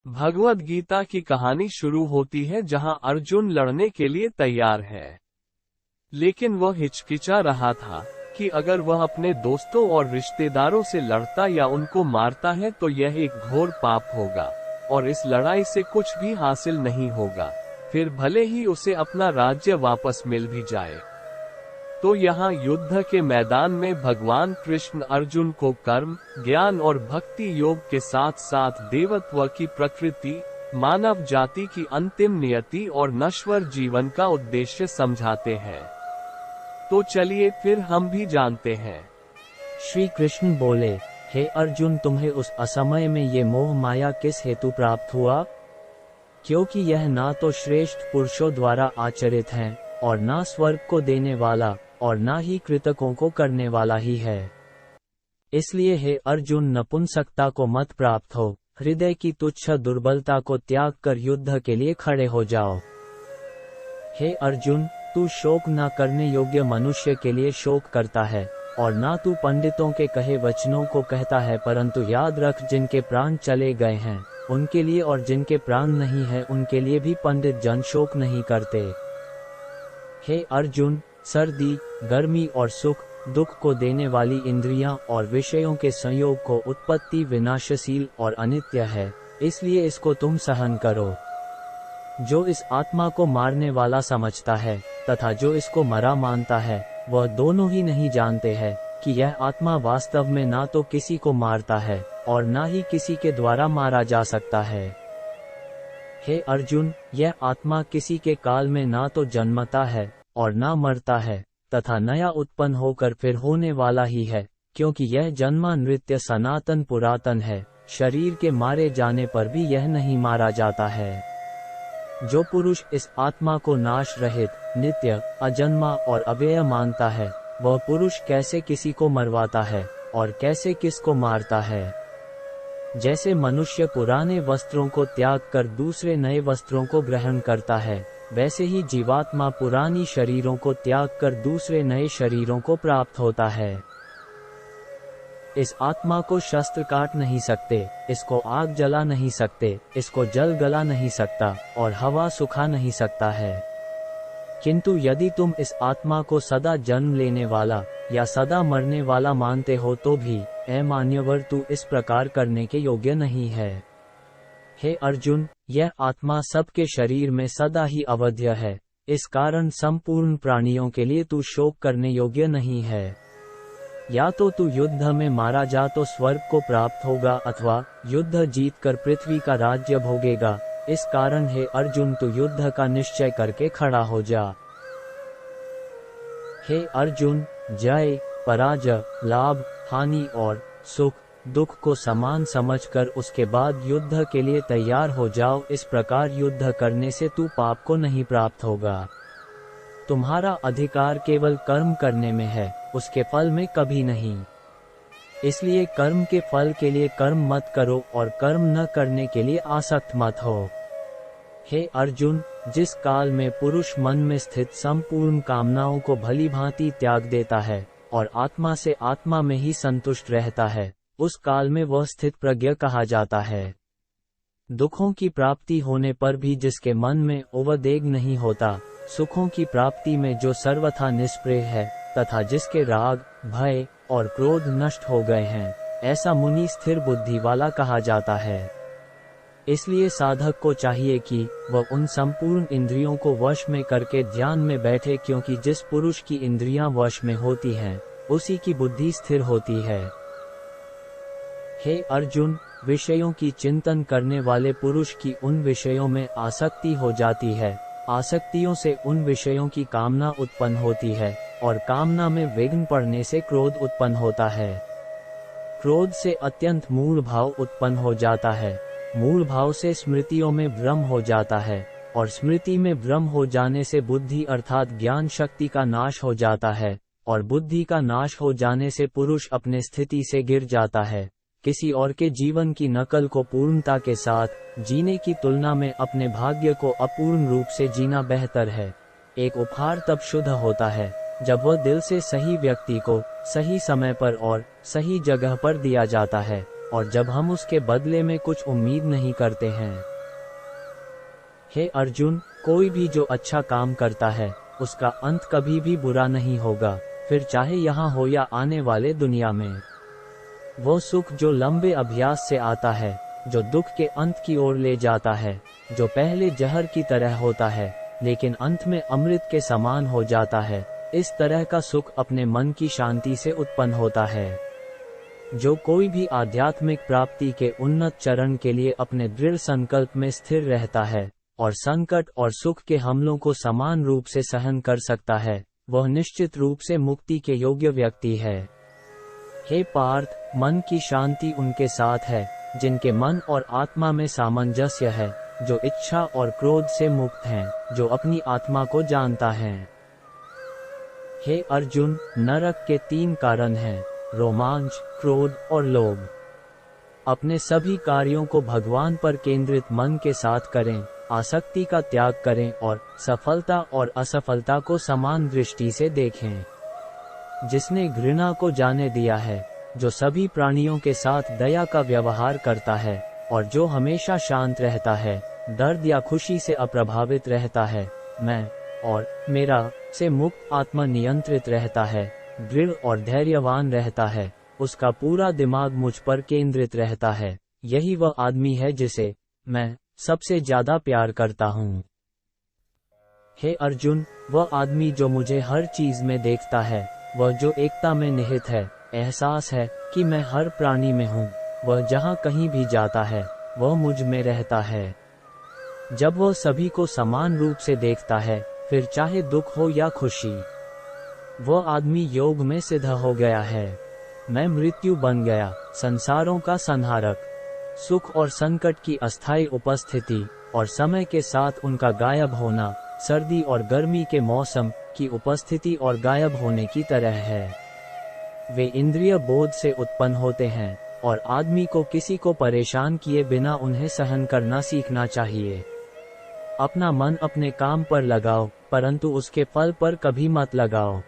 भगवद गीता की कहानी शुरू होती है जहां अर्जुन लड़ने के लिए तैयार है, लेकिन वह हिचकिचा रहा था कि अगर वह अपने दोस्तों और रिश्तेदारों से लड़ता या उनको मारता है तो यह एक घोर पाप होगा और इस लड़ाई से कुछ भी हासिल नहीं होगा, फिर भले ही उसे अपना राज्य वापस मिल भी जाए। तो यहाँ युद्ध के मैदान में भगवान कृष्ण अर्जुन को कर्म, ज्ञान और भक्ति योग के साथ साथ देवत्व की प्रकृति, मानव जाति की अंतिम नियति और नश्वर जीवन का उद्देश्य समझाते हैं। तो चलिए फिर हम भी जानते हैं। श्री कृष्ण बोले, हे अर्जुन, तुम्हें उस असमय में ये मोह माया किस हेतु प्राप्त हुआ? क्योंकि यह ना तो श्रेष्ठ पुरुषों द्वारा आचरित है और ना स्वर्ग को देने वाला और ना ही कृतकों को करने वाला ही है। इसलिए हे अर्जुन, नपुंसकता को मत प्राप्त हो, हृदय की तुच्छ दुर्बलता को त्याग कर युद्ध के लिए खड़े हो जाओ। हे अर्जुन, तू शोक न करने योग्य मनुष्य के लिए शोक करता है और ना तू पंडितों के कहे वचनों को कहता है, परंतु याद रख, जिनके प्राण चले गए हैं उनके लिए और जिनके प्राण नहीं है उनके लिए भी पंडित जन शोक नहीं करते। हे अर्जुन, सर्दी, गर्मी और सुख दुख को देने वाली इंद्रियां और विषयों के संयोग को उत्पत्ति विनाशशील और अनित्य है, इसलिए इसको तुम सहन करो। जो इस आत्मा को मारने वाला समझता है तथा जो इसको मरा मानता है, वह दोनों ही नहीं जानते हैं कि यह आत्मा वास्तव में ना तो किसी को मारता है और ना ही किसी के द्वारा मारा जा सकता है। हे अर्जुन, यह आत्मा किसी के काल में ना तो जन्मता है और ना मरता है तथा नया उत्पन्न होकर फिर होने वाला ही है, क्योंकि यह जन्मा नृत्य सनातन पुरातन है। शरीर के मारे जाने पर भी यह नहीं मारा जाता है। जो पुरुष इस आत्मा को नाश रहित, नित्य, अजन्मा और अव्यय मानता है, वह पुरुष कैसे किसी को मरवाता है और कैसे किसको मारता है। जैसे मनुष्य पुराने वस्त्रों को त्याग कर दूसरे नए वस्त्रों को ग्रहण करता है, वैसे ही जीवात्मा पुरानी शरीरों को त्याग कर दूसरे नए शरीरों को प्राप्त होता है। इस आत्मा को शस्त्र काट नहीं सकते, इसको आग जला नहीं सकते, इसको जल गला नहीं सकता और हवा सुखा नहीं सकता है। किंतु यदि तुम इस आत्मा को सदा जन्म लेने वाला या सदा मरने वाला मानते हो तो भी, ऐ मान्यवर, तू इस प्रकार करने के योग्य नहीं है। हे अर्जुन, यह आत्मा सबके शरीर में सदा ही अवध्य है, इस कारण संपूर्ण प्राणियों के लिए तू शोक करने योग्य नहीं है। या तो तू युद्ध में मारा जा तो स्वर्ग को प्राप्त होगा अथवा युद्ध जीतकर पृथ्वी का राज्य भोगेगा। इस कारण हे अर्जुन, तू युद्ध का निश्चय करके खड़ा हो जा। हे अर्जुन, जय, पराजय, लाभ, हानि और सुख दुख को समान समझकर उसके बाद युद्ध के लिए तैयार हो जाओ। इस प्रकार युद्ध करने से तू पाप को नहीं प्राप्त होगा। तुम्हारा अधिकार केवल कर्म करने में है, उसके फल में कभी नहीं। इसलिए कर्म के फल के लिए कर्म मत करो और कर्म न करने के लिए आसक्त मत हो। हे अर्जुन, जिस काल में पुरुष मन में स्थित संपूर्ण कामनाओं को भली भांति त्याग देता है और आत्मा से आत्मा में ही संतुष्ट रहता है, उस काल में वह स्थित प्रज्ञ कहा जाता है। दुखों की प्राप्ति होने पर भी जिसके मन में उद्वेग नहीं होता, सुखों की प्राप्ति में जो सर्वथा निष्प्रिय है तथा जिसके राग, भय और क्रोध नष्ट हो गए हैं, ऐसा मुनि स्थिर बुद्धि वाला कहा जाता है। इसलिए साधक को चाहिए कि वह उन संपूर्ण इंद्रियों को वश में करके ध्यान में बैठे, क्योंकि जिस पुरुष की इंद्रियां वश में होती हैं, उसी की बुद्धि स्थिर होती है। हे अर्जुन, विषयों की चिंतन करने वाले पुरुष की उन विषयों में आसक्ति हो जाती है, आसक्तियों से उन विषयों की कामना उत्पन्न होती है और कामना में विघ्न पड़ने से क्रोध उत्पन्न होता है। क्रोध से अत्यंत मूढ़ भाव उत्पन्न हो जाता है, मूढ़ भाव से स्मृतियों में भ्रम हो जाता है और स्मृति में भ्रम हो जाने से बुद्धि अर्थात ज्ञान शक्ति का नाश हो जाता है और बुद्धि का नाश हो जाने से पुरुष अपने स्थिति से गिर जाता है। किसी और के जीवन की नकल को पूर्णता के साथ जीने की तुलना में अपने भाग्य को अपूर्ण रूप से जीना बेहतर है। एक उपहार तब शुद्ध होता है जब वह दिल से सही व्यक्ति को सही समय पर और सही जगह पर दिया जाता है। और जब हम उसके बदले में कुछ उम्मीद नहीं करते हैं। हे अर्जुन, कोई भी जो अच्छा काम करता है उसका अंत कभी भी बुरा नहीं होगा, फिर चाहे यहाँ हो या आने वाले दुनिया में। वो सुख जो लंबे अभ्यास से आता है, जो दुख के अंत की ओर ले जाता है, जो पहले जहर की तरह होता है लेकिन अंत में अमृत के समान हो जाता है, इस तरह का सुख अपने मन की शांति से उत्पन्न होता है। जो कोई भी आध्यात्मिक प्राप्ति के उन्नत चरण के लिए अपने दृढ़ संकल्प में स्थिर रहता है और संकट और सुख के हमलों को समान रूप से सहन कर सकता है, वह निश्चित रूप से मुक्ति के योग्य व्यक्ति है। हे पार्थ, मन की शांति उनके साथ है जिनके मन और आत्मा में सामंजस्य है, जो इच्छा और क्रोध से मुक्त हैं, जो अपनी आत्मा को जानता है। हे अर्जुन, नरक के 3 कारण हैं: रोमांच, क्रोध और लोभ। अपने सभी कार्यों को भगवान पर केंद्रित मन के साथ करें, आसक्ति का त्याग करें और सफलता और असफलता को समान दृष्टि से देखें। जिसने घृणा को जाने दिया है, जो सभी प्राणियों के साथ दया का व्यवहार करता है और जो हमेशा शांत रहता है, दर्द या खुशी से अप्रभावित रहता है, मैं और मेरा से मुक्त आत्मा नियंत्रित रहता है, दृढ़ और धैर्यवान रहता है, उसका पूरा दिमाग मुझ पर केंद्रित रहता है, यही वह आदमी है जिसे मैं सबसे ज्यादा प्यार करता हूँ। हे अर्जुन, वह आदमी जो मुझे हर चीज में देखता है, वह जो एकता में निहित है, एहसास है कि मैं हर प्राणी में हूँ, वह जहाँ कहीं भी जाता है वह मुझ में रहता है। जब वह सभी को समान रूप से देखता है, फिर चाहे दुख हो या खुशी, वह आदमी योग में सिद्ध हो गया है। मैं मृत्यु बन गया, संसारों का संहारक, सुख और संकट की अस्थायी उपस्थिति और समय के साथ उनका गायब होना, सर्दी और गर्मी के मौसम की उपस्थिति और गायब होने की तरह है। वे इंद्रिय बोध से उत्पन्न होते हैं और आदमी को किसी को परेशान किए बिना उन्हें सहन करना सीखना चाहिए। अपना मन अपने काम पर लगाओ, परंतु उसके फल पर कभी मत लगाओ।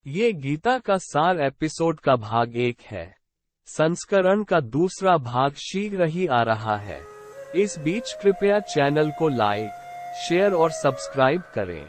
ये गीता का सार एपिसोड का भाग 1 है। संस्करण का दूसरा भाग शीघ्र ही आ रहा है। इस बीच कृपया चैनल को लाइक, शेयर और सब्सक्राइब करें।